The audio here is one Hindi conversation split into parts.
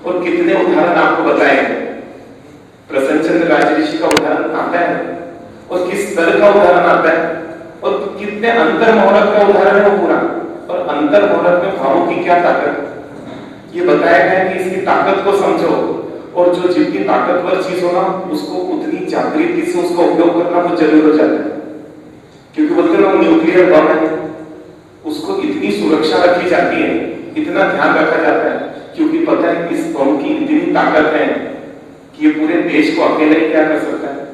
और कितने उदाहरण आपको बताए गए। प्रसन्नचंद्र राजऋषि का उदाहरण आता है और किस तरह का उदाहरण आता है और कितने अंतर मुहूर्त का उदाहरण है वो पूरा। और अंतर मुहूर्त में भावों की क्या ताकत ये बताया गया है कि इसकी ताकत को समझो और जो जितनी ताकतवर चीज हो ना उसको उतनी जागृति से उसका उपयोग करना वो जरूर हो जाता है। क्योंकि बोलते हैं न्यूक्लियर बम है, उसको इतनी सुरक्षा रखी जाती है, इतना ध्यान रखा जाता है क्योंकि पता है इस बम की इतनी ताकत है कि ये पूरे देश को अकेले ही क्या कर सकता है,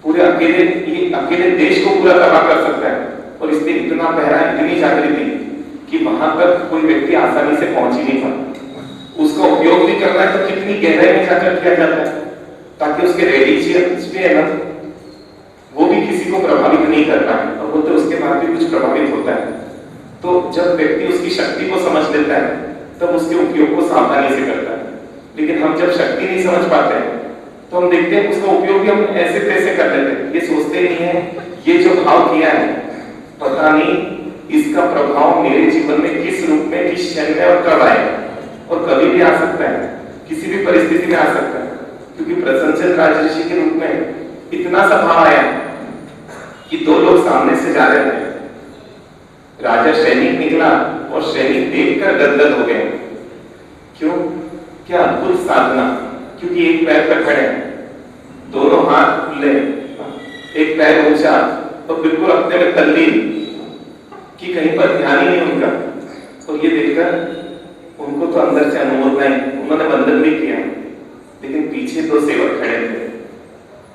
पूरे अकेले देश को पूरा तबाह कर सकता है। और इसलिए इतना पहरा, इतनी जागृति कि वहां तक कोई व्यक्ति आसानी से पहुंच ही नहीं पाता। उसका उपयोग भी करना है तो कितनी गहराई में जाकर किया जाता है ताकि उसके रेडिएशन पे है ना वो भी किसी को प्रभावित नहीं करता है और वो तो उसके बाद भी कुछ प्रभावित होता है। तो जब व्यक्ति उसकी शक्ति को समझ लेता है तब उसके उपयोग को सावधानी से करता है। लेकिन हम जब शक्ति नहीं समझ पाते हैं तो हम देखते हैं उसका उपयोग भी हम ऐसे तैसे कर लेते हैं। ये सोचते नहीं है ये जो भाव किया है पता नहीं इसका प्रभाव मेरे जीवन में किस रूप में, किस क्षण में और कब आएगा। और कभी भी आ सकता है, किसी भी परिस्थिति में आ सकता है। क्योंकि प्रसन्नचंद्र राजऋषि के रूप में इतना सा भाव आया कि दो लोग सामने से जा रहे थे, राजा सैनिक निकला और सैनिक देखकर गदगद हो गए। क्यों? क्या अद्भुत साधना। क्योंकि एक पैर पर खड़े हैं, दोनों हाथ खुले, एक पैर ऊंचा और बिल्कुल अपने में तल्लीन कि कहीं पर ध्यान ही नहीं उनका। और ये देखकर उनको तो अंदर से अनुमोदना है, उन्होंने वंदन भी किया। लेकिन पीछे दो सेवक खड़े थे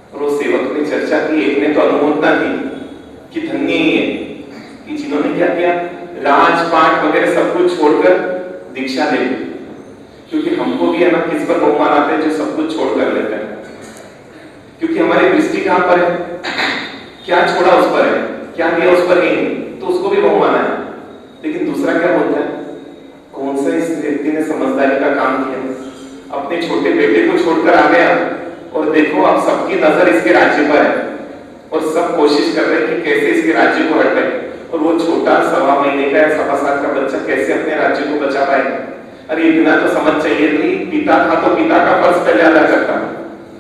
और वो सेवक ने चर्चा की, एक ने तो अनुमोदना की कि धन्य ही है कि जिन्होंने क्या किया, राजपाट वगैरह सब कुछ छोड़कर दीक्षा ले ली। क्योंकि हमको भी है ना किस पर बहुमान आते हैं जो सब कुछ छोड़ कर लेते हैं। क्योंकि हमारी दृष्टि कहां पर है, क्या छोड़ा उस पर है, क्या दिया उस पर नहीं, तो उसको भी बहुमान है। लेकिन दूसरा क्या बोलता है, कौन सा इस व्यक्ति ने समझदारी का काम किया, अपने छोटे बेटे को छोड़कर आ गया और देखो अब सबकी नजर इसके राज्य पर है और सब कोशिश कर रहे हैं कि कैसे इसके राज्य को हटाए। और वो छोटा 1.25 महीने का या 1.25 साल का बच्चा कैसे अपने राज्य को बचा पाएगा। अरे इतना तो समझ चाहिए थी, पिता था तो पिता का फर्ज पहले अदा करता,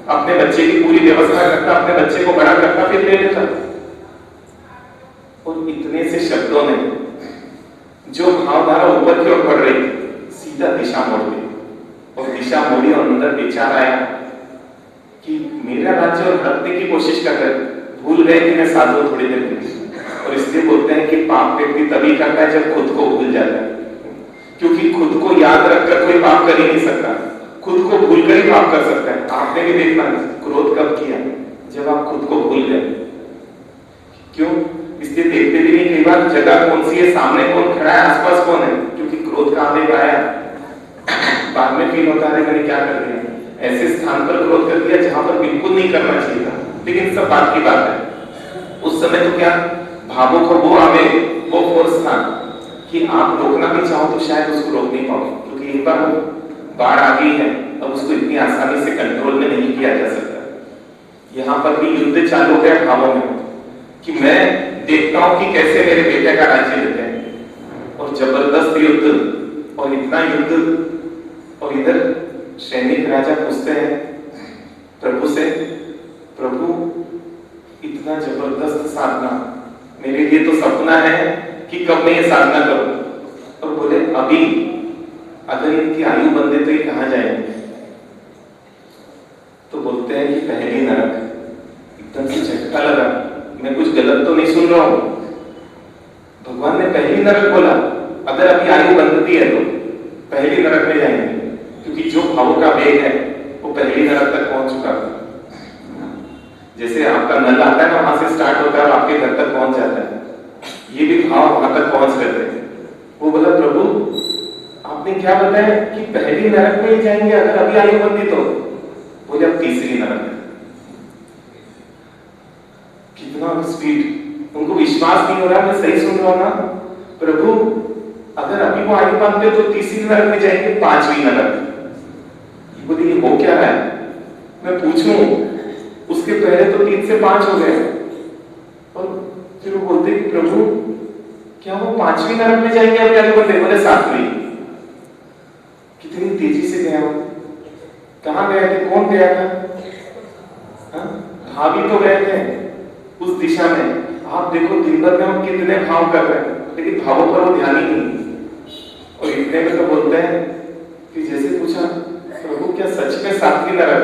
अपने बच्चे की पूरी व्यवस्था करता, अपने बच्चे को बड़ा करता, फिर ले लेता। और इतने से शब्दों ने जो भावधारा ऊपर की ओर बढ़ रही थी सीधा दिशा मोड़ दी। और दिशा मोड़ी और अंदर विचार आया कि मेरा राज्य और हटने की कोशिश कर रहे, भूल गए कि मैं साधु थोड़ी देर में। और इसलिए बोलते हैं कि पाप व्यक्ति तभी करता है जब खुद को भूल जाता है। क्योंकि खुद को याद रखकर कोई पाप कर ही नहीं सकता, खुद को भूलकर ही पाप कर सकता है। आपने भी देखना क्रोध कब किया, जब आप खुद को भूल गए। क्यों? इसलिए देखते भी नहीं कई बार जगह कौन सी है, सामने कौन खड़ा है, आसपास कौन है। क्योंकि क्रोध कहां लेकर आया, बाद में फील होता है मैंने क्या कर दिया, ऐसे स्थान पर क्रोध कर दिया जहां पर बिल्कुल नहीं करना चाहिए था। लेकिन सब बात की बात है, उस समय तो क्या भावों को वो आवेग, वो फोर्स था कि आप रोकना भी चाहो तो शायद उसको रोक नहीं पाओगे। क्योंकि एक बार बाढ़ आ गई है, अब उसको इतनी आसानी से कंट्रोल में नहीं किया जा सकता। यहाँ पर भी युद्ध चालू हो गया भावों में कि मैं देखता हूं कि कैसे मेरे बेटे का राज्य लेते हैं। और जबरदस्त युद्ध और इतना युद्ध। और इधर सैनिक राजा पूछते हैं प्रभु से, प्रभु इतना जबरदस्त साधना, मेरे लिए तो सपना है कि कब मैं ये साधना करूं। और बोले अभी अगर इनकी आयु बंधे तो ये कहां जाएंगे। तो बोलते हैं कि पहली नरक। एकदम से झटका लगा, मैं कुछ गलत तो नहीं सुन रहा हूं। भगवान ने पहली नरक बोला, अगर अभी आयु बंधती है तो पहली नरक में जाएंगे। क्योंकि जो भावों का वेग है वो पहली नरक तक पहुंच चुका है। जैसे आपका नल आता है ना, वहां से स्टार्ट होता है और आपके घर तक पहुंच जाता है, ये भी भाव वहां तक पहुंच गए थे। वो बोला प्रभु आपने क्या बताया कि पहली नरक में ही जाएंगे अगर अभी आयु बंधी तो। बोले अब तीसरी नरक है। कितना स्पीड, उनको विश्वास नहीं हो रहा मैं सही सुन रहा हूं ना। प्रभु अगर अभी वो आयु बांधते तो तीसरी नरक में जाएंगे, 5वीं नरक। बोले ये हो क्या रहा है, मैं पूछूं। उसके पहले तो 3 से 5 हो गए। और फिर वो बोलते कि प्रभु क्या वो 5वीं नरक में जाएंगे अभी आयु बंधे। बोले 7वीं। कितनी तेजी से गया वो। कहां गए थे? कौन गया था? भाभी तो गए थे उस दिशा में। आप देखो दिन भर में हम कितने भाव कर रहे हैं, लेकिन भावों पर वो ध्यान ही नहीं। और इतने में तो बोलते हैं कि जैसे पूछा, प्रभु क्या सच में सातवीं नरक?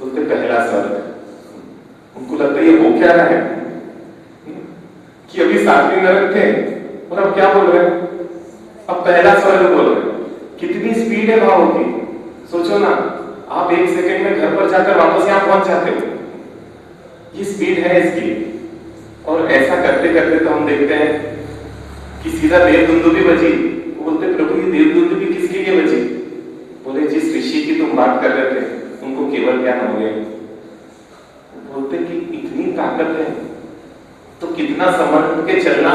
बोलते पहला स्वर्ग। उनको लगता है ये हो क्या रहा है कि अभी सातवीं नरक थे और अब क्या बोल रहे हैं? अब पहला स्वर्ग बोल रहे हैं। कितनी स्पीड है भावों की, सोचो ना। आप 1 सेकंड में घर पर जाकर वापस यहां पहुंच जाते हो, ये स्पीड है इसकी। और ऐसा करते करते तो हम देखते हैं कि सीधा देव दुंदुभी बजी। वो बोलते प्रभु ये देव दुंदुभी किसके लिए बजी? बोले जिस ऋषि की तुम बात कर रहे थे उनको केवल ज्ञान हो गया। बोलते कि इतनी ताकत है तो कितना समझ के चलना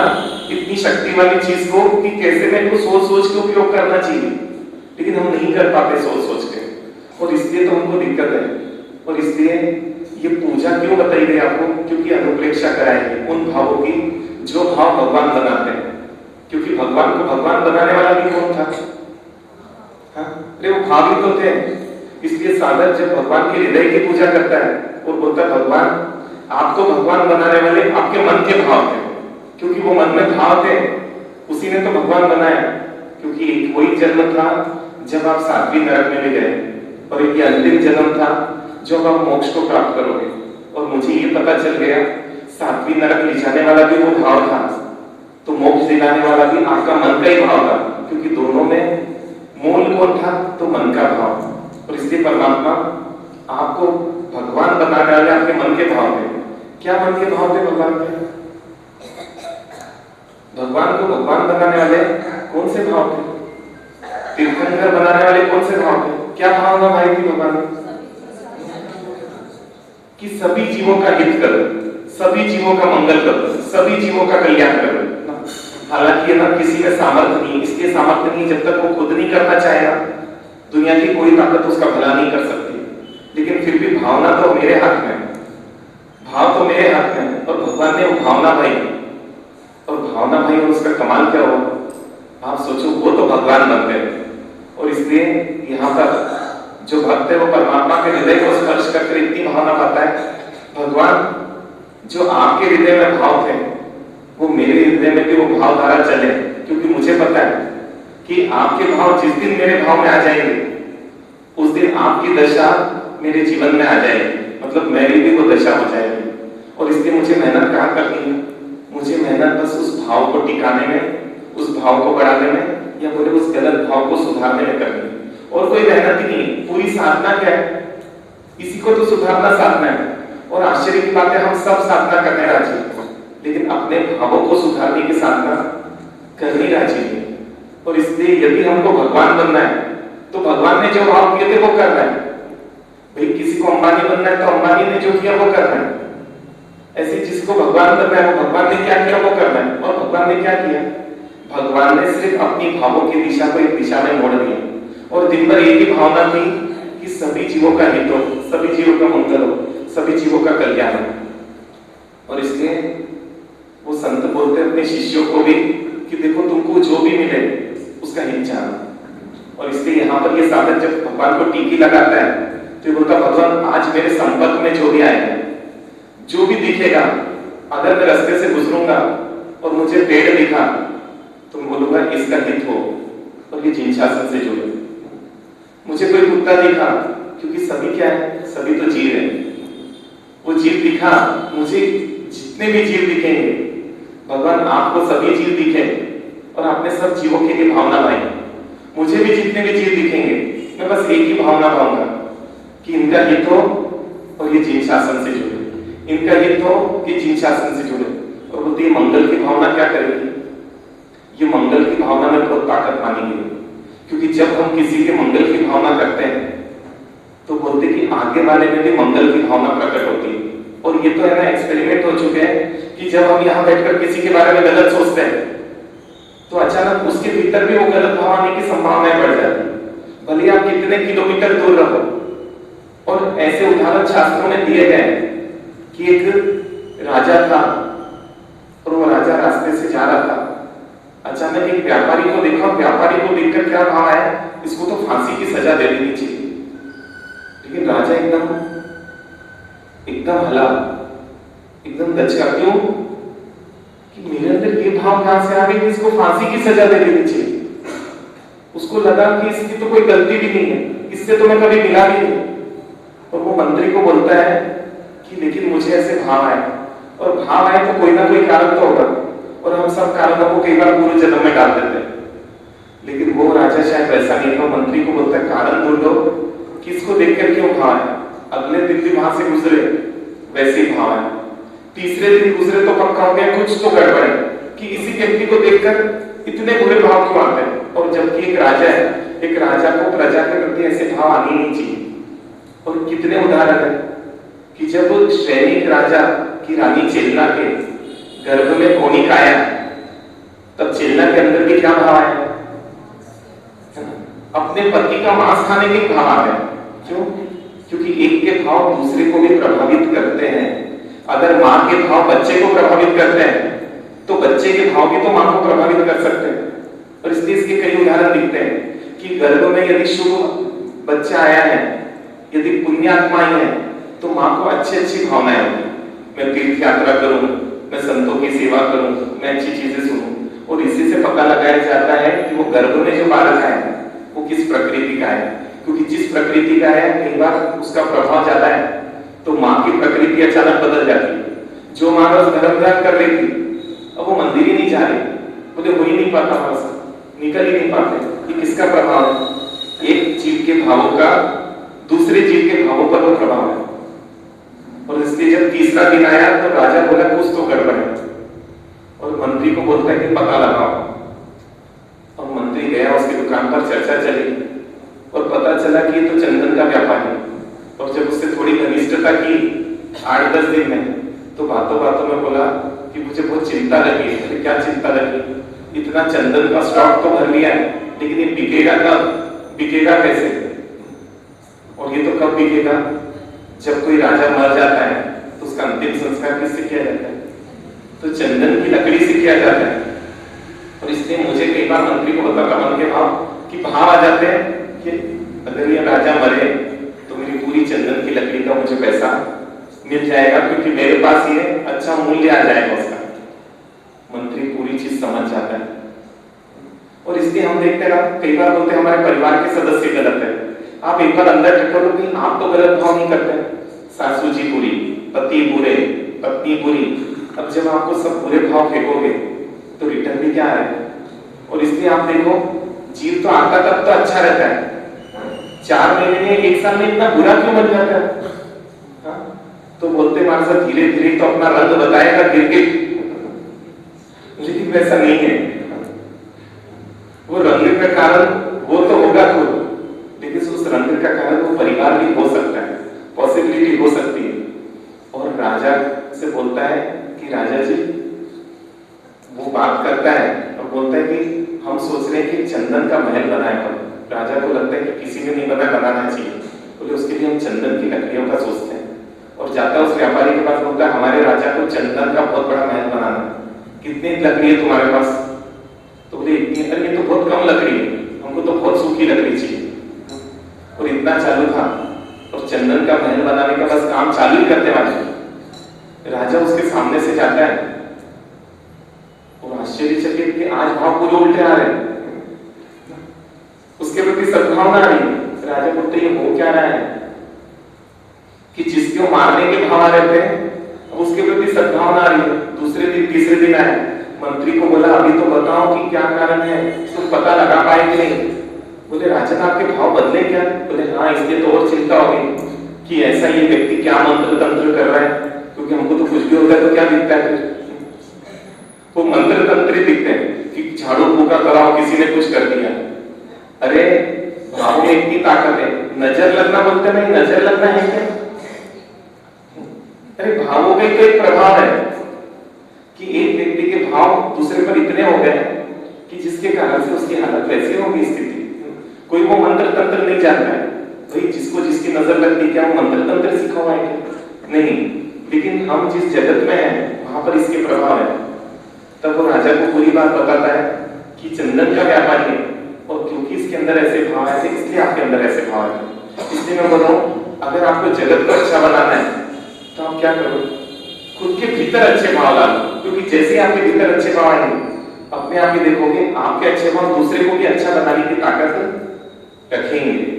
इतनी शक्ति वाली चीज को कि कैसे मेरे को सोच सोच के उपयोग करना चाहिए, लेकिन हम नहीं कर पाते सोच सोच के, और इसलिए तो हमको दिक्कत है। और इसलिए ये पूजा क्यों बताई गई आपको? क्योंकि अनुप्रेक्षा कराएंगे उन भावों की जो भाव भगवान बनाते हैं। क्योंकि भगवान को भगवान बनाने वाला भी कौन था? अरे वो भाव ही तो थे। इसलिए साधक जब भगवान के हृदय की पूजा करता है और बोलता है भगवान आपको भगवान बनाने वाले आपके मन के भाव थे, क्योंकि वो मन में भाव थे, उसी ने तो भगवान बनाया। क्योंकि एक वही जन्म था जब आप सातवीं नरक में भी गए, और एक अंतिम जन्म था जब आप मोक्ष को प्राप्त करोगे। और मुझे ये पता चल गया सातवीं नरक ले जाने वाला भी वो भाव था, तो मोक्ष दिलाने वाला भी आपका मन का ही भाव था। क्योंकि दोनों में मूल कौन था? तो मन का भाव। और इसलिए परमात्मा आपको भगवान बनाने वाले आपके मन के भाव थे। क्या मन के भाव थे भगवान के? भगवान को भगवान बनाने वाले कौन से भाव थे? तीर्थंकर बनाने वाले कौन से भाव थे? क्या भावना भाई थी भगवान कि सभी जीवों का हित करो, सभी जीवों का मंगल करो, सभी जीवों का कल्याण करो। हालांकि ना किसी में सामर्थ्य नहीं, इसलिए सामर्थ्य नहीं जब तक वो खुद नहीं करना चाहेगा, दुनिया की कोई ताकत उसका भला नहीं कर सकती। लेकिन फिर भी भावना तो मेरे हाथ में, भाव तो मेरे हाथ में। और भगवान ने वो भावना भाई, और भावना भाई और उसका कमाल क्या हुआ? आप सोचो, वो तो भगवान बन गए। और इसलिए यहाँ पर जो भक्त है वो परमात्मा के हृदय को स्पर्श करके इतनी भावना पाता है। भगवान जो आपके हृदय में भाव थे वो मेरे हृदय में भी वो भावधारा चले, क्योंकि मुझे पता है कि आपके भाव जिस दिन मेरे भाव में आ जाएंगे उस दिन आपकी दशा मेरे जीवन में आ जाएगी, मतलब मेरी भी वो दशा हो जाएगी। और इसलिए मुझे मेहनत कहाँ करनी है? मुझे मेहनत बस उस भाव को टिकाने में, उस भाव को बढ़ाने में, या बोले उस गलत भाव को सुधारने में करनी है। और कोई मेहनत ही नहीं। पूरी साधना क्या है? इसी को तो सुधारना साधना है। और आश्चर्य की बात है हम सब साधना करने राजी हैं, लेकिन अपने भावों को सुधारने की साधना करनी राजी नहीं। और इसलिए यदि हमको भगवान बनना है तो भगवान ने जो भाव किए थे वो करना है। भाई किसी को अंबानी बनना है तो अंबानी ने जो किया वो करना है। ऐसे जिसको भगवान बनना है वो भगवान ने क्या किया वो करना है। और भगवान ने क्या किया? भगवान ने सिर्फ अपनी भावों की दिशा को एक दिशा में मोड़ दिया, और दिन भर एक ही भावना थी कि सभी जीवों का हित हो, सभी जीवों का मंगल हो, सभी जीवों का कल्याण हो। और इसलिए वो संत बोलते अपने शिष्यों को भी कि देखो तुमको जो भी मिले उसका हित जानो। और इसलिए यहाँ पर ये साधक जब भगवान को टीकी लगाता है तो बोलता भगवान आज मेरे संपर्क में जो भी आएगा, जो भी दिखेगा, अगर मैं रास्ते से गुजरूंगा और मुझे पेड़ दिखा तो मैं बोलूंगा इसका हित हो और ये जिन शासन से जुड़े। मुझे कोई कुत्ता दिखा, क्योंकि सभी क्या है? सभी तो जीव है। वो जीव दिखा, मुझे जितने भी जीव दिखेंगे, भगवान आपको सभी जीव दिखे और आपने सब जीवों के लिए भावना लाई। मुझे भी जितने भी जीव दिखेंगे मैं बस एक ही भावना पाऊंगा कि इनका हित हो और ये जिन शासन से जुड़े, इनका हित हो कि जिन शासन से जुड़े। और बोलते ये मंगल की भावना क्या करेगी? ये मंगल की भावना में बहुत ताकत मानी गई, क्योंकि जब हम किसी के मंगल की भावना करते हैं तो बोलते कि आगे वाले में भी मंगल की भावना प्रकट होती है। और ये तो है ना, एक्सपेरिमेंट हो चुके हैं कि जब हम यहाँ बैठकर किसी के बारे में गलत सोचते हैं तो अचानक उसके भीतर भी वो गलत भाव आने की संभावनाएं बढ़ जाती है, भले आप कितने किलोमीटर दूर रहो। और ऐसे उदाहरण शास्त्रों में दिए गए कि एक राजा था और वो राजा रास्ते से जा रहा था, अचानक एक व्यापारी को देखा, व्यापारी को देखकर क्या भाव आया? इसको तो फांसी की सजा दे देनी चाहिए। लेकिन राजा एकदम एकदम हला, एकदम दचका। क्यों? कि मेरे अंदर ये भाव कहां से आ गई कि इसको फांसी की सजा दे देनी चाहिए। उसको लगा कि इसकी तो कोई गलती भी नहीं है, इससे तो मैं कभी मिला भी नहीं। और वो मंत्री को बोलता है कि लेकिन मुझे ऐसे भाव आए, और भाव आए तो कोई ना कोई कारण तो होगा, और हम सब कारणों को कई बार पूरे जन्म में डाल देते हैं। लेकिन वो राजा शायद वैसा नहीं था। मंत्री को बोलता है कारण ढूंढो, किसको देखकर क्यों भाव है। अगले दिन भी वहां से गुजरे, वैसे ही भाव है। तीसरे दिन गुजरे तो पक्का हो गया कुछ तो गड़बड़ है, कि इसी व्यक्ति को देखकर इतने बुरे भाव क्यों आते हैं। और जबकि एक राजा है, एक राजा को प्रजा के प्रति ऐसे भाव आने नहीं चाहिए। और कितने उदाहरण है कि जब सैनिक राजा की रानी चेलना के गर्भ में कोनिक आया, तब चेलना के अंदर भी क्या भाव आया? अपने पति का मांस खाने के भाव आ गए। क्यों? क्योंकि एक के भाव दूसरे को भी प्रभावित करते हैं। अगर मां के भाव बच्चे को प्रभावित करते हैं, तो बच्चे के भाव भी तो मां को प्रभावित कर सकते हैं। और इसलिए इसके कई उदाहरण दिखते हैं कि गर्भ में यदि शुभ बच्चा आया है, यदि पुण्यात्माएं हैं, तो मां को अच्छी अच्छी भावनाएं होगी। मैं तीर्थ यात्रा करूं, मैं संतों की सेवा करूं, मैं अच्छी चीजें सुनूं। और इसी से पता लगाया जाता है कि वो गर्भ में जो बालक आया है वो किस प्रकृति का है। क्योंकि जिस प्रकृति का है, कई बार उसका प्रभाव ज्यादा है, तो मां की प्रकृति अचानक बदल जाती है। जो मां धर्म ध्यान कर रही थी, अब वो मंदिर ही नहीं जा रही, बोले हो ही नहीं पाता, निकल ही नहीं पाते। ये किसका प्रभाव है? एक जीव के भावों का दूसरे जीव के भावों पर वो प्रभाव है। और इसलिए जब तीसरा दिन आया तो राजा बोला कुछ तो गड़बड़ है, और मंत्री को बोलता है कि पता लगाओ। और मंत्री गया, उसकी दुकान पर चर्चा चली, और पता चला कि ये तो चंदन का व्यापार है। और जब उससे थोड़ी घनिष्ठता की 8-10 दिन में, तो बातों बातों में बोला कि मुझे बहुत चिंता लगी। अरे क्या चिंता लगी? इतना चंदन का स्टॉक तो भर लिया है, लेकिन ये बिकेगा कब? बिकेगा कैसे? और ये तो कब बिकेगा? जब कोई राजा मर जाता है तो उसका अंतिम संस्कार किससे किया जाता है? तो चंदन की लकड़ी से किया जाता है। और इसलिए मुझे कई बार मंत्री को बताता मन के भाव कि भाव आ जाते हैं कि अगर ये राजा मरे तो मेरी पूरी चंदन की लकड़ी का मुझे पैसा मिल जाएगा, क्योंकि मेरे पास ये अच्छा मूल्य आ जाएगा उसका। मंत्री पूरी चीज समझ जाता है। और इसलिए हम देखते हैं, कई बार बोलते हैं हमारे परिवार के सदस्य गलत है। आप एक बार अंदर ठिठोलो कि आप तो गलत भाव नहीं करते, सासू जी बुरी, पति बुरे, पत्नी बुरी। अब जब आपको सब बुरे भाव फेंकोगे तो रिटर्न भी क्या है? और इसलिए आप देखो, जीव तो आता तब तो अच्छा रहता है, 4 महीने में 1 साल में इतना बुरा क्यों बन जाता है? तो बोलते मानसा धीरे धीरे तो अपना रंग बताएगा गिर के, लेकिन वैसा नहीं है। वो रंग का कारण वो तो होगा खुद, लेकिन उस रंग का कारण वो परिवार भी हो सकता है, पॉसिबिलिटी हो सकती है। और राजा से बोलता है कि राजा जी, वो बात करता है और बोलता है कि हम सोच रहे हैं कि चंदन का महल बनाए। राजा को लगता है कि किसी ने नहीं बनाना चाहिए, बोले उसके लिए हम चंदन की लकड़ियों का सोचते हैं। और जाता है उस व्यापारी के पास, बोलता है हमारे राजा को चंदन का बहुत बड़ा महल बनाना, कितनी लकड़ी है तुम्हारे पास? तो बोले इतनी। अरे ये तो बहुत कम लकड़ी है, हमको तो बहुत सूखी लकड़ी चाहिए। और इतना चालू था, और चंदन का महल बनाने का बस काम चालू ही करते वाले। राजा उसके सामने से जाता है और आश्चर्यचकित कि आज भाव पूरे उल्टे आ रहे हैं, उसके प्रति सद्भावना आ रही। राजा बोलते ये हो क्या रहा है कि जिसको मारने के भाव आ रहे थे, उसके प्रति सद्भावना आ रही है। दूसरे दिन तीसरे दिन आए, मंत्री को बोला अभी तो बताओ कि क्या कारण है, तुम पता लगा पाए कि नहीं? बोले राजन आपके भाव बदले क्या? बोले हाँ, इसलिए तो और चिंता होगी कि ऐसा ये व्यक्ति क्या मंत्र तंत्र कर रहा है, क्योंकि हमको तो कुछ भी होता है तो क्या दिखता है? वो मंत्र तंत्र दिखते हैं कि झाड़ू फूका कराओ, किसी ने कुछ कर दिया। अरे भाव में इतनी ताकत है, नजर लगना बोलते नहीं, नजर लगना है क्या? अरे भावों का तो एक प्रभाव है कि एक व्यक्ति के भाव दूसरे पर इतने हो गए कि जिसके कारण से उसकी हालत वैसी होगी, स्थिति। कोई वो मंत्र तंत्र नहीं जानता है भाई, जिसको जिसकी नजर लगती, क्या वो मंत्र तंत्र सीखा हुआ है? नहीं, लेकिन हम जिस जगत में हैं वहां पर इसके प्रभाव है। तब वो राजा को पूरी बात बताता है कि चंदन का व्यापार है, और क्योंकि इसके अंदर ऐसे भाव है, इसलिए आपके अंदर ऐसे भाव है। इसलिए मैं बोल रहा हूँ, अगर आपको जगत को अच्छा बनाना है तो आप क्या करो, खुद के भीतर अच्छे भाव डालो, क्योंकि जैसे ही आपके भीतर अच्छे भाव आएंगे अपने आप ही देखोगे आपके अच्छे भाव दूसरे को भी अच्छा बनाने की ताकत रखेंगे।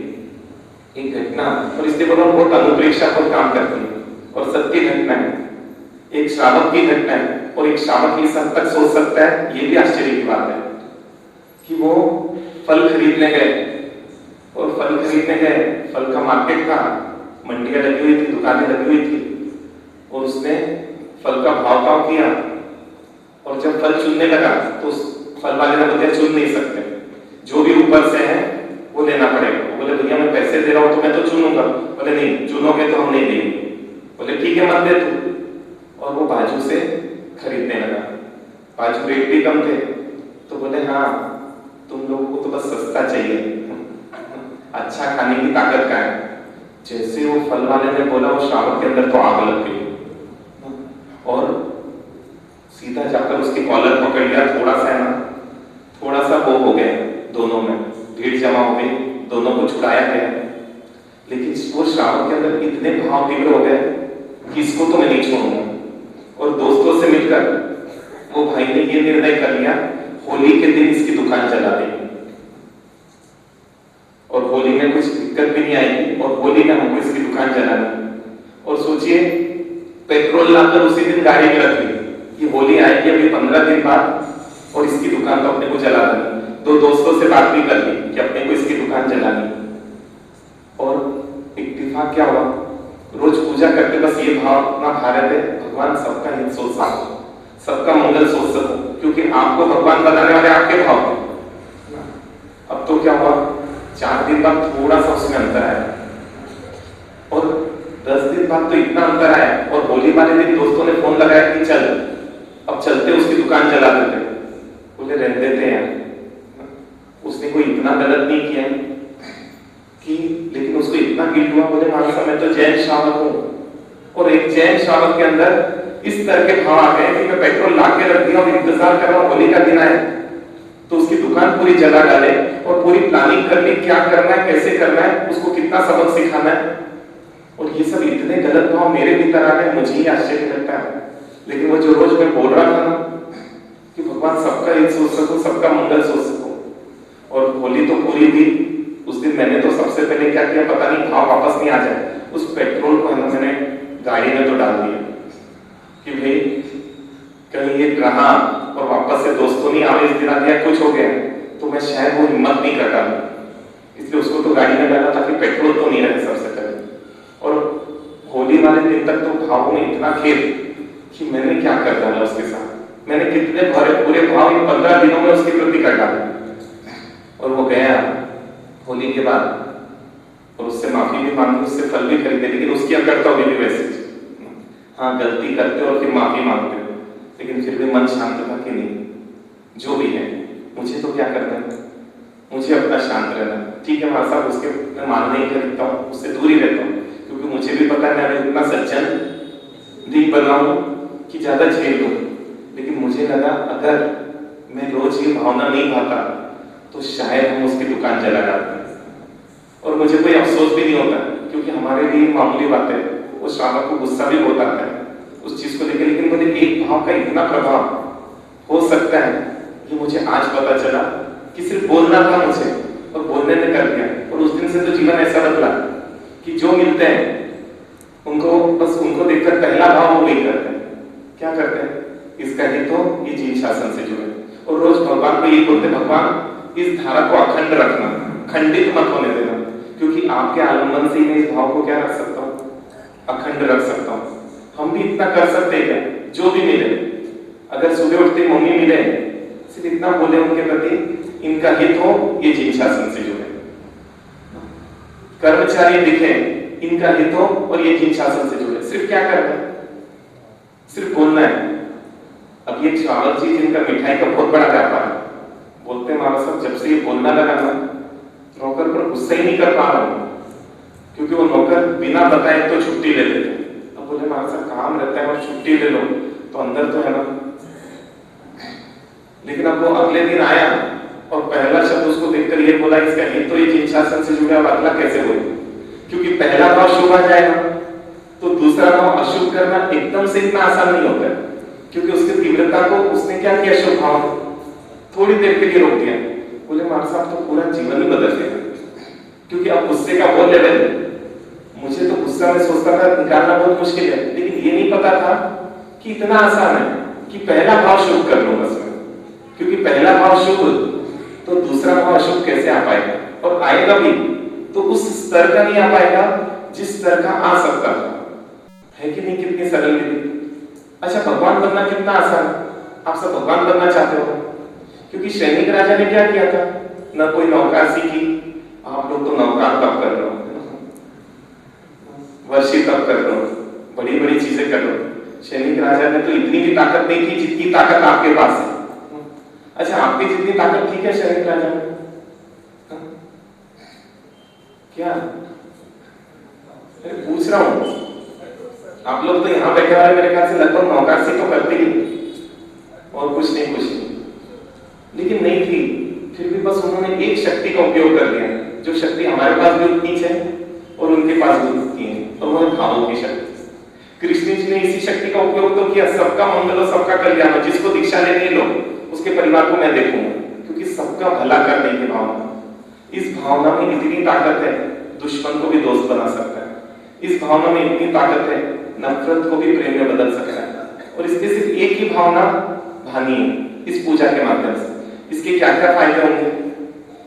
एक घटना, और इसलिए बोलो बहुत अनुप्रेक्षा पर काम करती है और सत्य घटना है। एक श्रावक की घटना है और एक श्रावक इस हद तक सोच सकता है, ये भी आश्चर्य की बात है कि वो फल खरीदने गए और फल खरीदने गए, फल का मार्केट था, मंडियां लगी हुई थी, दुकानें लगी हुई थी, और उसने फल का भाव ताव किया और जब फल चुनने लगा तो उस फल वाले ने बोला चुन नहीं सकते, जो भी ऊपर से है वो लेना पड़ेगा। बोले भैया मैं पैसे दे रहा हूं तो मैं तो चुनूंगा। बोले नहीं, चुनोगे तो हम नहीं देंगे। बोले ठीक है मत दे तू, और वो बाजू से खरीदने लगा। बाजू रेट भी कम थे तो बोले हाँ तुम लोगों को तो बस सस्ता चाहिए, अच्छा खाने की ताकत का है। जैसे वो फल वाले ने बोला वो श्रावक के अंदर तो आग लग गई और सीधा जाकर उसकी कॉलर पकड़ लिया। थोड़ा सा है ना, थोड़ा सा वो हो गया, दोनों में भीड़ जमा हो गई, दोनों को छुड़ाया गया। लेकिन वो श्रावक के अंदर इतने भाव तीव्र हो गए कि इसको तो मैं नहीं छोड़ूंगा। और दोस्तों से मिलकर वो भाई ने ये निर्णय कर लिया होली के दिन इसकी दुकान जला देंगे और होली में कुछ दिक्कत भी नहीं आएगी और होली में हमको इसकी दुकान जलानी। और सोचिए पेट्रोल लाकर उसी दिन गाड़ी में रख ली, ये होली आएगी अभी 15 दिन बाद और इसकी दुकान तो अपने को जला देनी। दो दोस्तों से बात भी कर ली कि अपने को इसकी दुकान जलानी। और इत्तेफाक क्या हुआ, रोज पूजा करते बस ये भाव ना भारत है, भगवान सबका हित सोच सको, सबका मंगल सोच सको, क्योंकि आपको भगवान बनाने वाले आपके भाव हैं। अब तो क्या हुआ, 4 दिन बाद थोड़ा सा उसमें अंतर आया और 10 दिन बाद तो इतना अंतर आया और होली वाले दिन दोस्तों ने फोन लगाया कि चल अब चलते उसकी दुकान जला देते। बोले रहने देते यार, उसने कोई इतना गलत नहीं किया कि, लेकिन उसको इतना गिल्ट हुआ। बोले महाराज मैं तो जैन श्रावक हूं और एक जैन श्रावक के अंदर इस तरह के भाव आ गए कि मैं पेट्रोल ला के रख दिया और इंतजार कर रहा हूं होली का दिन आए तो उसकी दुकान पूरी जला डाले और पूरी प्लानिंग कर ली क्या करना है, कैसे करना है, उसको कितना सबक सिखाना है। और ये सब इतने गलत भाव मेरे भीतर आ गए, मुझे ही आश्चर्य लगता है। लेकिन वो जो रोज मैं बोल रहा था ना कि भगवान सबका हित सोच सको, सबका मंगल सोच सको, और होली तो पूरी भी उस दिन मैंने तो सबसे पहले क्या किया पता नहीं भाव वापस नहीं आ जाए, उस पेट्रोल को है ना मैंने गाड़ी में तो डाल दिया कि भाई कहीं ये रहा और वापस से दोस्तों ने आवेश दिला दिया कुछ हो गया तो मैं शायद वो हिम्मत नहीं कर पाऊंगा, इसलिए उसको तो गाड़ी में डाला ताकि पेट्रोल तो नहीं रहे सबसे पहले। और होली वाले दिन तक तो भावों में इतना खेल कि मैंने क्या कर डाला उसके साथ, मैंने कितने भरे पूरे भाव इन 15 दिनों में उसके प्रति कर डाले। और वो गया होली के बाद और उससे माफी भी मांगी, उससे फल भी खरीदे, लेकिन उसकी अकड़ता भी वैसे हाँ गलती करते और फिर माफी मांगते, लेकिन फिर भी मन शांत था कि नहीं जो भी है मुझे तो क्या करना है, मुझे अपना शांत रहना। ठीक है महाराज साहब उसके मैं मान नहीं खरीदता हूँ, उससे दूर ही रहता हूँ, क्योंकि मुझे भी पता है मैं अभी उतना सज्जन नहीं बना हूं कि ज्यादा झेल लूं। लेकिन मुझे लगा अगर मैं रोज ये भावना नहीं भाता तो शायद हम उसकी दुकान जला डालते और मुझे कोई अफसोस भी नहीं होता, क्योंकि हमारे लिए मामूली बात है। उस श्रावक को गुस्सा भी बहुत आता है उस चीज को लेकर, लेकिन मुझे एक भाव का इतना प्रभाव हो सकता है ये मुझे आज पता चला कि सिर्फ बोलना था मुझे और बोलने ने कर दिया। और उस दिन से तो जीवन ऐसा बदला कि जो मिलते हैं उनको बस उनको देखकर पहला भाव वो नहीं करते हैं, क्या करते हैं इसका ही तो ये जीव शासन से जुड़े और रोज भगवान को ये बोलते भगवान इस धारा को अखंड रखना, खंडित मत होने देना, क्योंकि आपके आलम्बन से ही मैं इस भाव को क्या रख सकता हूँ, अखंड रख सकता हूँ। हम भी इतना कर सकते हैं क्या, जो भी मिले अगर सुबह उठते मम्मी मिले सिर्फ इतना बोले उनके प्रति इनका हित हो ये जीव शासन से जुड़े, कर्मचारी दिखे इनका हित हो और ये जीव शासन से जुड़े, सिर्फ क्या करना है, सिर्फ बोलना है। अब ये श्रावक जी जिनका मिठाई का बहुत बड़ा व्यापार है, बोलते हैं महाराज साहब जब से ये बोलना लगा ना नौकर पर गुस्सा ही नहीं कर पा रहा हूं, क्योंकि वो नौकर बिना बताए तो छुट्टी ले लेते। अब बोले महाराज साहब काम रहता है और छुट्टी ले लो तो अंदर तो है ना, लेकिन अब वो अगले दिन आया और पहला शब्द उसको देखकर ये बोला इसका हित तो ये जीव शासन से जुड़ा, अगला कैसे हो, क्योंकि पहला भाव भाव शुभ आ जाएगा तो दूसरा भाव अशुभ करना एकदम से इतना आसान नहीं होता है, क्योंकि उसकी तीव्रता को उसने क्या किया, शुभ भाव थोड़ी देर के लिए रोक दिया। बोले महाराज साहब तो पूरा जीवन ही बदल गया, क्योंकि अब गुस्से का वो लेवल, मुझे तो गुस्सा में सोचता था निकालना बहुत मुश्किल है, लेकिन ये नहीं पता था कि इतना आसान है कि पहला भाव शुभ कर लो बस में, क्योंकि पहला भाव शुभ तो दूसरा भाव अशुभ कैसे आ पाएगा, और आएगा भी तो उस स्तर का नहीं आ पाएगा जिस स्तर का आ सकता था, है कि नहीं? कितनी सरल विधि। अच्छा, भगवान बनना कितना आसान, आप सब भगवान बनना चाहते हो, क्योंकि सैनिक राजा ने क्या किया था, ना कोई नौका सीखी, आप लोग तो नौका तप कर लो, वर्षी तप कर लो, बड़ी बड़ी चीजें कर लो। सैनिक राजा ने तो इतनी भी ताकत नहीं थी जितनी ताकत आपके पास है। अच्छा, आपकी जितनी ताकत थी क्या सैनिक राजा में? क्या पूछ रहा हूं, आप लोग तो यहां बैठे हुए मेरे ख्याल से लगभग नौकरी तो करते ही और कुछ नहीं, लेकिन नहीं थी, फिर भी बस उन्होंने एक शक्ति का उपयोग कर लिया, जो शक्ति हमारे पास भी उतनी है और उनके पास भी उतनी है, और वो है भावों की शक्ति। कृष्ण जी ने इसी शक्ति का उपयोग तो किया, सबका मंगल और सबका कल्याण हो, जिसको दीक्षा लेने लो उसके परिवार को मैं देखूंगा, क्योंकि सबका भला करने की भावना, इस भावना में इतनी ताकत है, दुश्मन को भी दोस्त बना सकता है, इस भावना में इतनी ताकत है, नफरत को भी प्रेम में बदल सकता है। और इसके सिर्फ एक ही भावना भानी है, इस पूजा के माध्यम से इसके क्या क्या फायदे होंगे,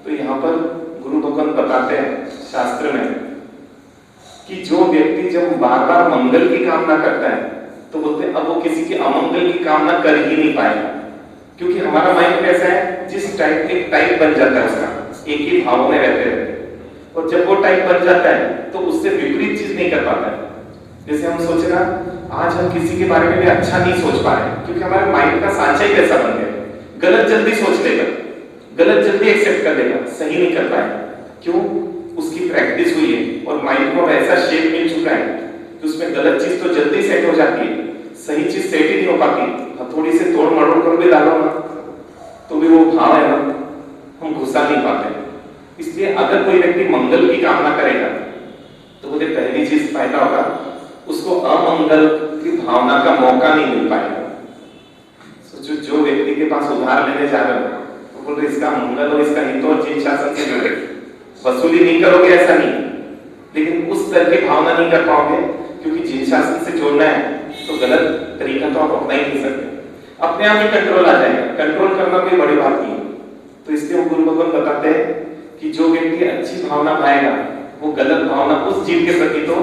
तो यहाँ पर गुरु भगवान बताते हैं शास्त्र में कि जो व्यक्ति जब बार बार मंगल की कामना करता है तो बोलते हैं अब वो किसी की अमंगल की कामना कर ही नहीं पाएगा, क्योंकि हमारा माइंड कैसा है, जिस टाइप एक टाइप बन जाता है उसका, एक ही भाव में रहते रहते, और जब वो टाइप बन जाता है तो उससे विपरीत चीज नहीं कर पाता है। जैसे हम सोचे ना, आज हम किसी के बारे में भी अच्छा नहीं सोच पा रहे, क्योंकि हमारे माइंड का सांचा ही कैसा बन गया, गलत जल्दी सोच लेगा, गलत जल्दी एक्सेप्ट कर लेगा, सही नहीं कर पाएगा। क्यों? उसकी प्रैक्टिस हुई है और माइंड को ऐसा शेप मिल चुका है कि उसमें गलत चीज तो जल्दी सेट हो जाती है, सही चीज सेट ही नहीं हो पाती। थोड़ी से तोड़ मरोड़ कर भी डालो ना तो भी वो भाव है ना, हम घुसा नहीं पाते। इसलिए अगर कोई व्यक्ति मंगल की कामना करेगा तो बोले पहली चीज फायदा होगा, उसको अमंगल की भावना का मौका नहीं मिल पाएगा। सोचो, जो व्यक्ति के पास उधार लेने जा रहे हो तो बोल रहे इसका मंगल और इसका हित और जिन शासन से जुड़े, वसूली नहीं करोगे ऐसा नहीं, लेकिन उस तरह की भावना नहीं कर पाओगे, क्योंकि जिन शासन से जोड़ना है तो गलत तरीका तो आप अपना ही नहीं सकते, अपने आप ही कंट्रोल आ जाएगा। कंट्रोल करना कोई बड़ी बात नहीं है। तो इसलिए गुरु भगवान बताते हैं कि जो व्यक्ति अच्छी भावना भाएगा वो गलत भावना उस जीव के प्रति तो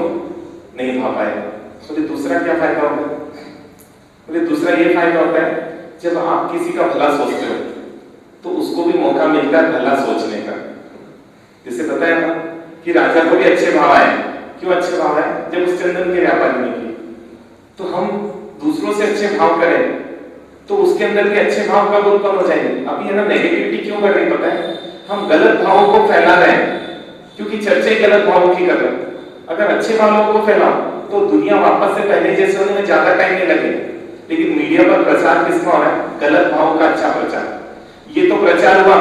नहीं भा पाएगा। तो दूसरा क्या फायदा होता है? बोले दूसरा ये फायदा होता है, जब आप किसी का भला सोचते हो तो उसको भी मौका मिलता है भला सोचने का। जैसे बताया ना कि राजा को भी अच्छे भाव आए, क्यों अच्छे भाव आए? जब उस चंदन के व्यापार नहीं किए, तो हम दूसरों से अच्छे भाव करें तो उसके अंदर के अच्छे भाव कब उत्पन्न हो जाएंगे? अभी है ना, नेगेटिविटी क्यों कर रही पता है? हम गलत भावों को फैला रहे हैं, क्योंकि चर्चा ही गलत भावों की कर रहे हैं। अगर अच्छे भावों को फैलाओ तो दुनिया वापस से पहले जैसे होने में ज्यादा टाइम नहीं लगे। लेकिन मीडिया पर प्रचार किसका हो रहा है? गलत भावों का अच्छा प्रचार। ये तो प्रचार हुआ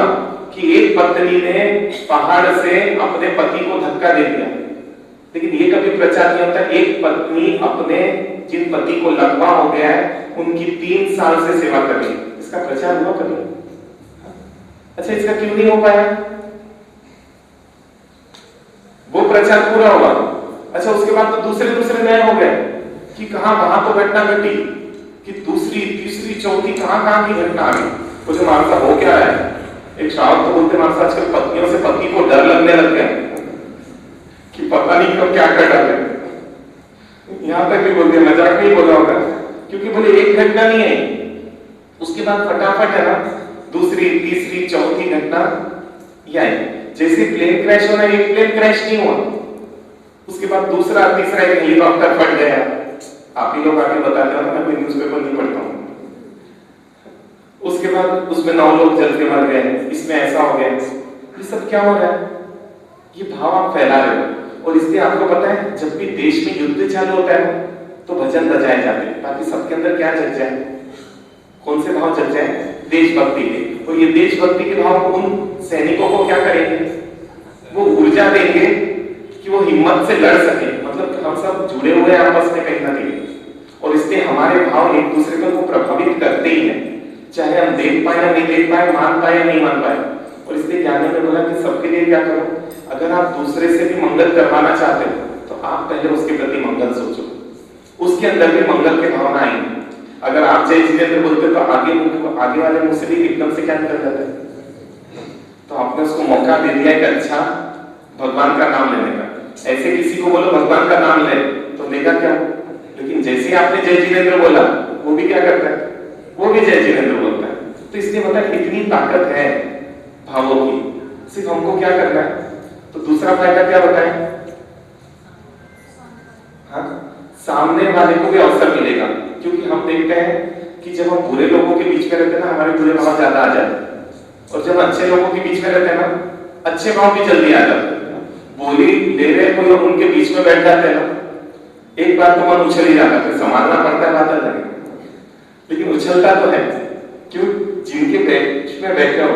कि एक पत्नी ने पहाड़ से अपने पति को धक्का दे दिया, लेकिन ये कभी प्रचार नहीं होता एक पत्नी अपने जिन पति को लकवा हो गया है उनकी 3 साल से सेवा कर रही है। इसका प्रचार हुआ कभी? अच्छा, इसका क्यों नहीं हो पाया? वो प्रचार पूरा हुआ। अच्छा, उसके बाद तो दूसरे नए हो गए कि कहां तो घटना घटी, कि दूसरी तीसरी चौथी कहां की घटना आ गई। वो जो मानसा हो क्या है, एक शावक तो बोलते मानसा आजकल पत्नियों से पति को डर लगने लग गया कि पता नहीं कब क्या कर डाले। यहां तक भी बोलते, मजाक नहीं बोला होगा, क्योंकि बोले एक घटना नहीं है, उसके बाद फटाफट है ना दूसरी तीसरी चौथी घटना ये आई। जैसे प्लेन क्रैश होना, एक प्लेन क्रैश नहीं हुआ, उसके बाद दूसरा तीसरा एक हेलीकॉप्टर फट गया। आप ही लोग आके बताते हो, मैं कोई न्यूज़पेपर नहीं पढ़ता हूं। उसके बाद उसमें 9 लोग जल के मर गए, इसमें ऐसा हो गया। ये सब क्या हो रहा है? ये भाव आप फैला रहे हो। और इसलिए आपको पता है, जब भी देश में युद्ध चालू होता है तो भजन बजाए जाते हैं ताकि सबके अंदर क्या जग जाए? कौन से भाव जग जाए? देशभक्ति के। और ये देशभक्ति के भाव उन सैनिकों को क्या करेंगे? वो ऊर्जा देंगे कि वो हिम्मत से लड़ सके। सब जुड़े हुए हैं आपस में कहीं ना कहीं, और इसलिए हमारे भाव एक दूसरे को प्रभावित करते ही हैं, चाहे हम देख पाए या नहीं देख पाए, मान पाए या नहीं मान पाए। और इसलिए ज्ञानी ने बोला कि सबके लिए क्या करो, अगर आप दूसरे से भी मंगल करवाना चाहते हो तो आप पहले उसके प्रति मंगल सोचो, उसके अंदर भी मंगल की भावना आएगी। अगर आप जय जितेंद्र बोलते तो आगे वाले मुंह से भी एकदम से क्या निकल जाता है, तो आपने उसको मौका दे दिया एक अच्छा भगवान का नाम लेने का। ऐसे किसी को बोलो भगवान का नाम ले तो लेगा क्या, लेकिन जैसे आपने जय जितेंद्र बोला वो भी क्या करता है, वो भी जय जितेंद्र बोलता है। तो इसलिए मतलब इतनी ताकत है भावों की, सिर्फ हमको क्या करना है। तो दूसरा फायदा क्या बताएं, हाँ, सामने वाले को भी अवसर मिलेगा, क्योंकि हम देखते हैं कि जब हम बुरे लोगों के बीच में रहते हैं ना, हमारे बुरे भाव ज्यादा आ जाते हैं, और जब अच्छे लोगों के बीच में रहते हैं ना, अच्छे भाव भी जल्दी आ जाते हैं। बोली ले रहे कोई और उनके बीच में बैठ जाते हैं ना, एक बार तो मन उछल ही जाता है, संभालना पड़ता है बात अलग है, लेकिन उछलता तो है। क्यों, जिनके बीच में बैठे हो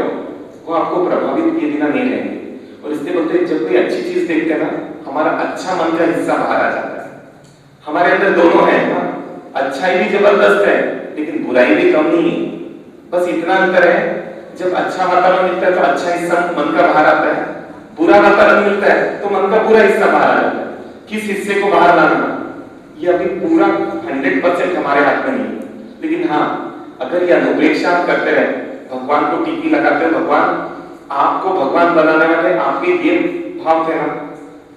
वो आपको प्रभावित किए बिना नहीं रहेंगे। और इसलिए बोलते हैं जब कोई अच्छी चीज देखते हैं ना, हमारा अच्छा मन का हिस्सा बाहर आ जाता है। हमारे अंदर दोनों है, अच्छाई भी जबरदस्त है लेकिन बुराई भी कम नहीं है, बस इतना अंतर है, जब अच्छा वातावरण मिलता है तो अच्छा हिस्सा मन का बाहर आता है, बुरा वातावरण मिलता है तो मन का बुरा हिस्सा बाहर आ जाता है। किस हिस्से को बाहर लाना ये अभी पूरा 100% हमारे हाथ में नहीं है, लेकिन हाँ, अगर ये अनुप्रेक्षा आप करते रहे, भगवान को टीकी लगाते हो, भगवान आपको भगवान बनाने वाले आपके ये भाव थे ना,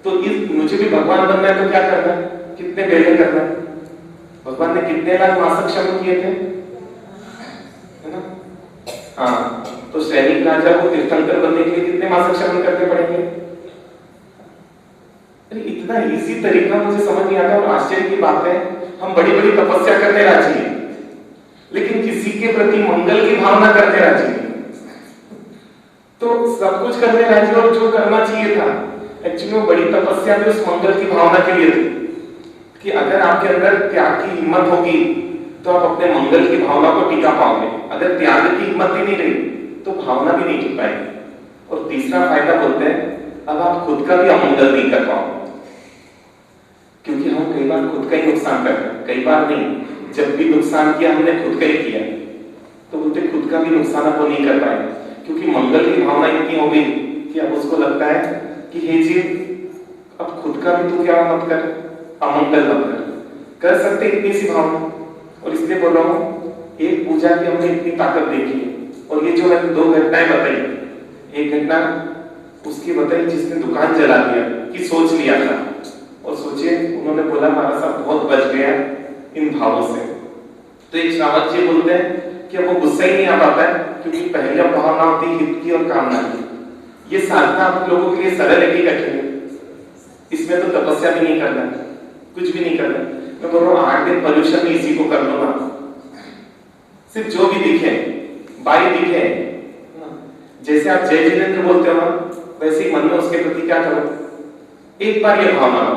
तो इस मुझे भी भगवान बनना है तो क्या करना है, कितने बेले करना है। भगवान ने कितने लाख मासक श्रम किए थे, है ना? हाँ, तो सैनिक राजा को तीर्थंकर बनने के लिए कितने मासक श्रम करने पड़ेंगे। इतना इजी तरीका मुझे समझ नहीं आता, और आश्चर्य की बात है हम बड़ी बड़ी तपस्या करने राजी हैं, लेकिन किसी के प्रति मंगल की भावना करने राजी नहीं। तो सब कुछ करने राजी, और जो करना चाहिए था एक्चुअली वो बड़ी तपस्या भी उस मंगल की भावना के लिए थी, कि अगर आपके अंदर त्याग की हिम्मत होगी तो आप अपने मंगल की भावना को टिका पाओगे, अगर त्याग की हिम्मत ही नहीं रही तो भावना भी नहीं टिक पाएगी। और तीसरा फायदा बोलते हैं, अब आप खुद का भी अमंगल नहीं कर पाओगे, क्योंकि हम कई बार खुद का ही नुकसान करते हैं, कई बार नहीं, जब भी नुकसान किया हमने खुद का ही किया, तो बोलते खुद का भी नुकसान अब वो नहीं कर पाए, क्योंकि मंगल की भावना इतनी हो गई कि अब उसको लगता है कि हे जी अब खुद का भी तू क्या मत कर, अमंगल मत कर सकते इतनी सी भावना। और इसलिए बोल रहा हूं, एक पूजा की हमने इतनी ताकत देखी, और ये जो मैंने 2 घटनाएं बताई, एक घटना उसकी बताई जिसने दुकान जला दिया, कि सोच लिया था, और सोचिए उन्होंने बोला हमारा सब बहुत बच गया इन भावों से। तो एक श्रावक जी बोलते हैं कि अब वो गुस्सा ही नहीं आ पाता है, क्योंकि पहले भावना होती हित की और कामना की। ये साधना आप लोगों के लिए सरल है कि कठिन है, इसमें तो तपस्या भी नहीं करना, कुछ भी नहीं करना। मैं बोल रहा हूँ 8 दिन पॉल्यूशन भी इसी को कर लो ना, सिर्फ जो भी दिखे बाई दिखे, जैसे आप जय जितेंद्र बोलते हो ना, वैसे ही मन में उसके प्रति क्या करो, एक बार ये भावना हो,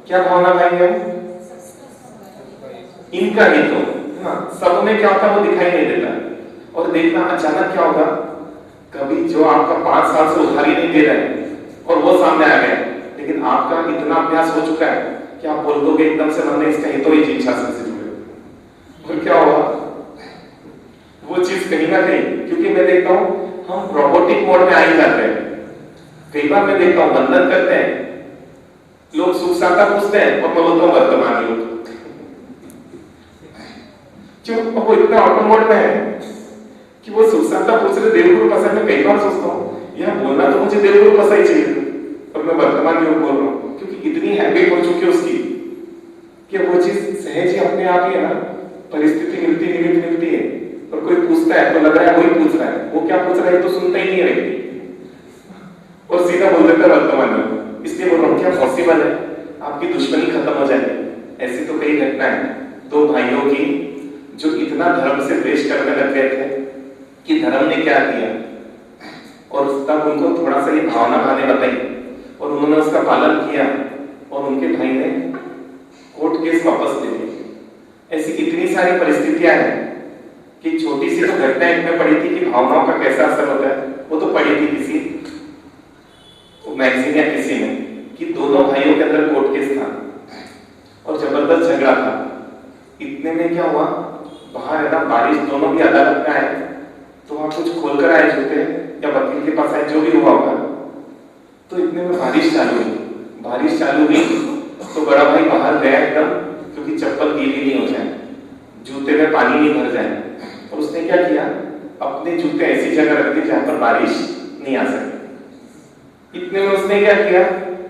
क्या भावना भाई इनका ही तो ना, सब में क्या होता है वो दिखाई नहीं देता। और देखना अचानक क्या होगा, कभी जो आपका 5 साल से उधारी नहीं दे रहा है और वो सामने आ गया, लेकिन आपका इतना अभ्यास हो चुका है कि आप बोल दोगे एकदम से मन में इसका ही तो ये चीज शासन से जुड़े, और क्या होगा वो चीज कहीं ना कहीं, क्योंकि मैं देखता हूं हम रोबोटिक मोड में आ ही जाते हैं। कई बार मैं देखता हूं बंधन करते हैं लोग, सुख शांता पूछते हैं और मैं बोलता हूं वर्तमान योग, क्यों वो इतना ऑटो मोड में है कि वो सुख शांता पूछ रहे देवगुरु पसंद में। कई बार सोचता हूं यह बोलना तो मुझे देवगुरु पसंद ही चाहिए, और मैं वर्तमान योग बोल रहा हूं, क्योंकि इतनी हैबिट हो चुकी है उसकी कि वो चीज सहज ही अपने आप ही है ना, परिस्थिति मिलती है, और कोई पूछता है तो लग रहा है वही पूछ रहा है, वो क्या पूछ रहा है तो सुनता ही नहीं है, और सीधा बोल देता है वर्तमान में। इसलिए बोल रहा हूं क्या पॉसिबल है आपकी दुश्मनी खत्म हो जाएगी। ऐसी तो कई घटनाएं 2 भाइयों की जो इतना धर्म से द्वेष करने लग गए थे कि धर्म ने क्या किया, और तब उनको थोड़ा सा ये भावना भाने बताई और उन्होंने उसका पालन किया, और उनके भाई ने कोर्ट केस वापस ले लिया। ऐसी इतनी सारी परिस्थितियां हैं कि छोटी सी तो घटना एक में पड़ी थी कि भावनाओं का कैसा असर होता है, वो तो पड़ी थी किसी मैगजीन या किसी में, कि दोनों भाइयों के अंदर कोर्ट केस था, जबरदस्त झगड़ा था। इतने में क्या हुआ, बाहर है ना बारिश, दोनों भी अदालत में आए, तो वहां कुछ खोल कर आए जूते या वकील के पास आए, जो भी हुआ होगा। तो इतने में बारिश चालू हुई। बारिश चालू हुई तो बड़ा भाई बाहर गया एकदम, क्योंकि चप्पल गीली नहीं हो जाए, जूते में पानी नहीं भर जाए। और उसने क्या किया, अपने जूते ऐसी जगह रख दिए जहां पर बारिश नहीं आ सके। इतने में उसने क्या किया,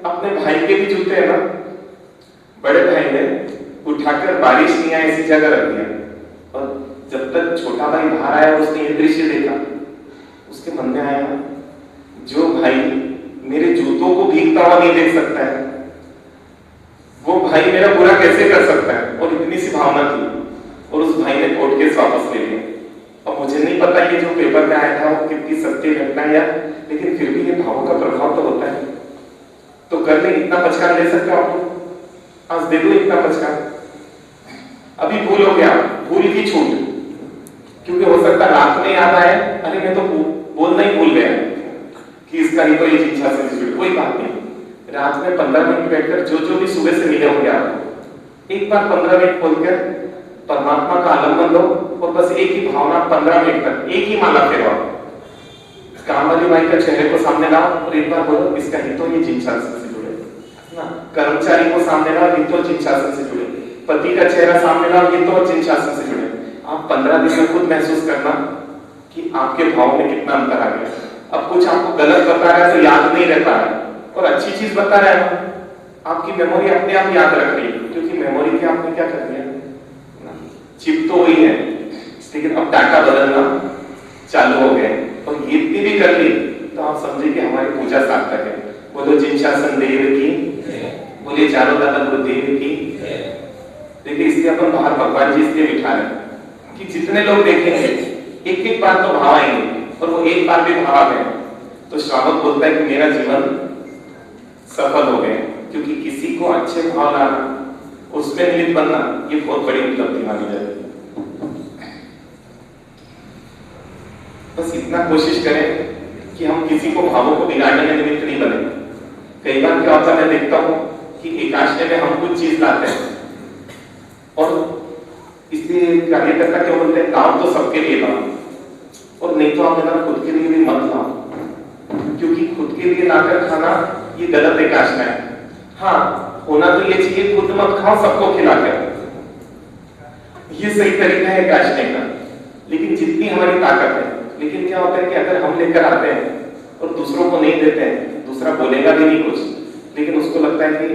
अपने भाई के भी जूते है ना, बड़े भाई ने उठाकर बारिश नहीं आए ऐसी जगह रख दिया। और जब तक छोटा भाई बाहर आया और उसने ये दृश्य देखा, उसके मन में आया, जो भाई मेरे जूतों को भीगता हुआ नहीं देख सकता है, वो भाई मेरा बुरा कैसे कर सकता है। और इतनी सी भावना थी, और उस भाई ने कोर्ट केस वापस ले लिया। और मुझे नहीं पता ये जो पेपर में आया था वो कितनी सत्य घटना है, लेकिन फिर भी ये भावों का प्रभाव तो होता है। तो कर ले, इतना पचकार ले सकते हो आप लोग, आज दे दो इतना पचकार। अभी भूल हो गया, भूल की छूट, क्योंकि हो सकता रात में याद आए, अरे मैं तो बोलना ही भूल गया कि इसका ही तो ये इच्छा से जुड़ी। कोई बात नहीं, रात में 15 मिनट बैठकर जो भी सुबह से मिले होंगे आपको, एक बार 15 मिनट बोलकर परमात्मा का आलम्बन लो, और बस एक ही भावना 15 मिनट तक एक ही माला फेरवाओ। काम वाली माई का चेहरे को सामने लाओ और एक बार बोलो, इसका हितो ये जिन शासन से जुड़े ना। कर्मचारी को सामने लाओ, हितो जिन शासन से जुड़े। पति का चेहरा सामने लाओ, हितो जिन शासन से जुड़े। आप 15 दिन में खुद महसूस करना कि आपके भाव में कितना अंतर आ गया। अब कुछ आपको गलत बता रहा है तो याद नहीं रहता है, और अच्छी चीज बता रहा है आपकी मेमोरी अपने आप याद रख रही है, क्योंकि मेमोरी के आपने क्या कर दिया, चिप तो वही है, लेकिन अब डाटा बदलना चालू हो गए। और ये इतनी भी कर ली तो आप समझे कि हमारी पूजा सार्थक है। बोलो जिन शासन देव की, बोलिए चारों दादा गुरुदेव की। देखिए इसलिए अपन बाहर भगवान जी इसलिए बिठा रहे कि जितने लोग देखेंगे एक एक बार तो भाव आएंगे, और वो एक बार भी भाव है तो श्रावक बोलता है कि मेरा जीवन सफल हो गया, क्योंकि किसी को अच्छे भाव लाना, उसमें निमित्त बनना, ये बहुत बड़ी उपलब्धि मानी जाती है। बस इतना कोशिश करें कि हम किसी को भावों को बिगाड़ने में निमित्त नहीं बने। कई बार क्या होता है, मैं देखता हूं कि एकाश्रय में हम कुछ चीज लाते हैं, और इसलिए कार्यकर्ता क्या बोलते हैं, काम तो सबके लिए लाओ, और नहीं तो आप ना खुद के लिए भी मत लाओ, क्योंकि खुद के लिए लाकर खाना ये गलत एकाश्रय है। हाँ, होना तो ये चाहिए खुद मत खाओ, सबको खिलाकर, ये सही तरीका है एकाश्रय का। लेकिन जितनी हमारी ताकत है, लेकिन क्या होता है कि अगर हम लेकर आते हैं और दूसरों को नहीं देते हैं, दूसरा बोलेगा भी नहीं कुछ, लेकिन उसको लगता है कि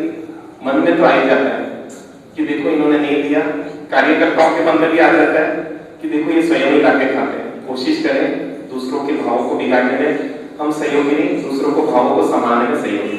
मन में तो आ ही जाता है कि देखो इन्होंने नहीं दिया। कार्यकर्ताओं के मन में भी आ जाता है कि देखो ये स्वयं ही लाके खाते हैं। कोशिश करें दूसरों के भावों को बिगाड़ने में हम सहयोगी नहीं, दूसरों को भावों को संभालने में सहयोगी।